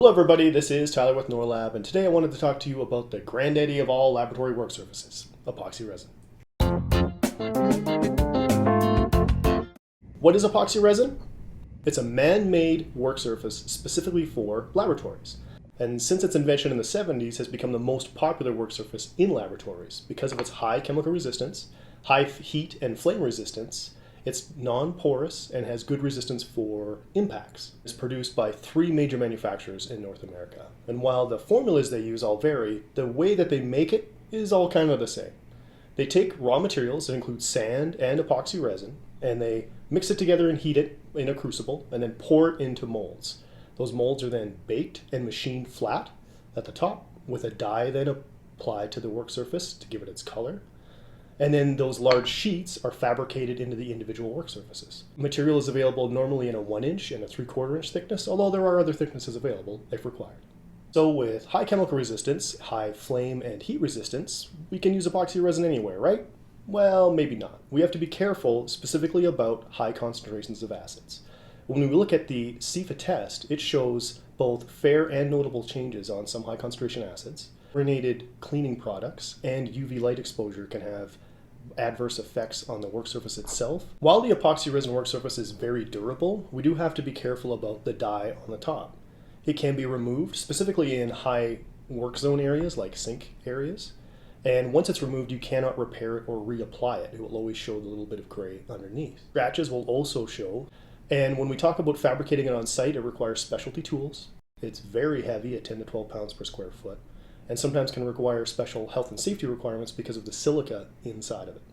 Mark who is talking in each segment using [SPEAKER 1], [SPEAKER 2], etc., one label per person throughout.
[SPEAKER 1] Hello everybody, this is Tyler with NORLAB, and today I wanted to talk to you about the granddaddy of all laboratory work surfaces, epoxy resin. What is epoxy resin? It's a man-made work surface specifically for laboratories. And since its invention in the 70s, has become the most popular work surface in laboratories because of its high chemical resistance, high heat and flame resistance. It's non-porous and has good resistance for impacts. It's produced by 3 major manufacturers in North America. And while the formulas they use all vary, the way that they make it is all kind of the same. They take raw materials that include sand and epoxy resin, and they mix it together and heat it in a crucible, and then pour it into molds. Those molds are then baked and machined flat at the top with a dye then applied to the work surface to give it its color. And then those large sheets are fabricated into the individual work surfaces. Material is available normally in a 1-inch and a 3/4 inch thickness, although there are other thicknesses available if required. So with high chemical resistance, high flame and heat resistance, we can use epoxy resin anywhere, right? Well, maybe not. We have to be careful specifically about high concentrations of acids. When we look at the CIFA test, it shows both fair and notable changes on some high concentration acids. Chlorinated cleaning products and UV light exposure can have adverse effects on the work surface itself. While the epoxy resin work surface is very durable, we do have to be careful about the dye on the top. It can be removed, specifically in high work zone areas like sink areas. And once it's removed, you cannot repair it or reapply it. It will always show the little bit of gray underneath. Scratches will also show. And when we talk about fabricating it on site, it requires specialty tools. It's very heavy at 10 to 12 pounds per square foot, and sometimes can require special health and safety requirements because of the silica inside of it.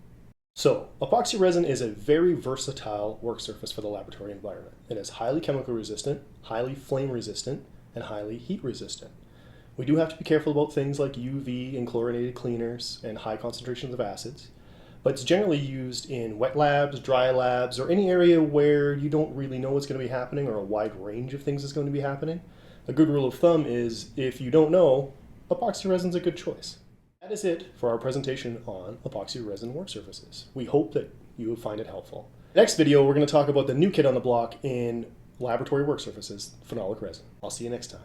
[SPEAKER 1] So, epoxy resin is a very versatile work surface for the laboratory environment. It is highly chemical resistant, highly flame resistant, and highly heat resistant. We do have to be careful about things like UV and chlorinated cleaners and high concentrations of acids, but it's generally used in wet labs, dry labs, or any area where you don't really know what's going to be happening or a wide range of things is going to be happening. A good rule of thumb is if you don't know, epoxy resin is a good choice. That is it for our presentation on epoxy resin work surfaces. We hope that you will find it helpful. Next video, we're going to talk about the new kid on the block in laboratory work surfaces, phenolic resin. I'll see you next time.